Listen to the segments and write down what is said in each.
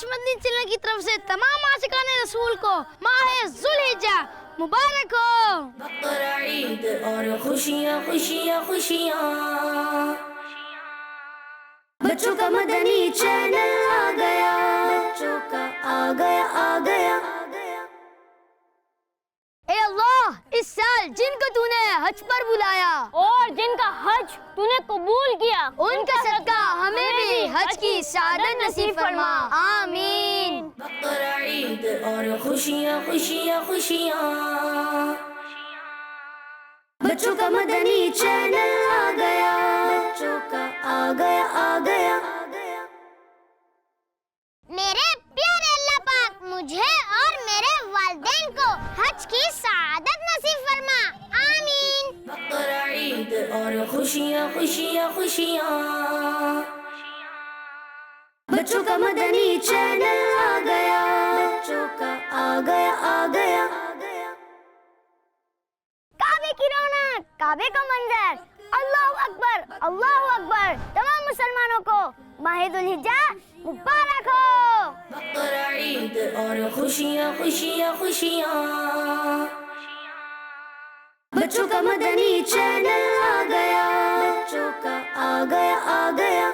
Madani channel की तरफ से तमाम आशिकाने रसूल को माह ज़ुल्हिज्जा मुबारक हो। बकरा ईद और खुशियाँ खुशियाँ खुशियाँ, बच्चों का मदनी चैनल आ गया, बच्चों का आ गया आ गया। ए अल्लाह, इस साल जिनको तूने हज पर बुलाया और जिनका हज तूने कबूल किया, उनका सदका हमें भी हज की सादत नसीब फरमा, आमीन। बकरा ईद और खुशियाँ खुशियाँ खुशियाँ, बच्चों का मदनी चैनल आ गया, बच्चों का आ गया आ गया। मेरे प्यारे अल्लाह पाक मुझे और मेरे वालिदैन को हज की सआदत नसीब फरमा, आमीन। बकरा ईद और खुशियाँ खुशियाँ खुशियाँ, बच्चों का मदनी चैनल आ गया, बच्चों का आ गया आ गया। काबे की रौनक, काबे का मंजर, अल्लाहु अकबर, अल्लाहु अकबर। तमाम मुसलमानों को माह ज़ुल्हिज्जा मुबारक हो। बकरा ईद और खुशियाँ खुशियाँ खुशियाँ, बच्चों का मदनी चैनल आ गया, बच्चों का आ गया आ गया।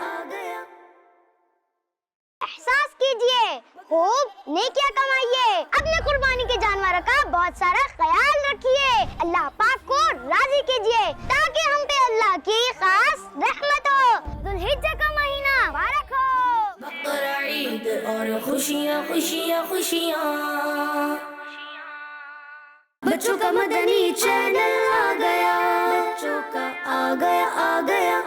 एहसास कीजिए, खूब नेकियां कमाइए, अपने कुर्बानी के जानवरों का बहुत सारा ख्याल रखिए, अल्लाह पाक को राजी कीजिए ताकि हम पे अल्लाह की खास रहमत हो। ज़ुल्हिज्जा का महीना मुबारक हो। बकरा ईद और खुशियाँ खुशियाँ खुशियाँ, बच्चों का मदनी चैनल आ गया, बच्चों का आ गया आ गया।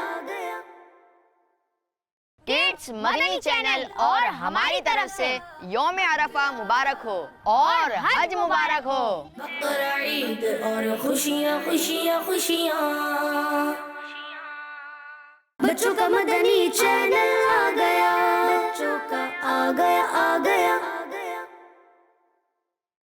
किड्स मदनी चैनल और हमारी तरफ से यौम अरफा मुबारक हो और हज मुबारक हो। बकरा ईद और खुशियाँ खुशियाँ खुशियाँ, बच्चों का मदनी चैनल आ गया, बच्चों का आ गया आ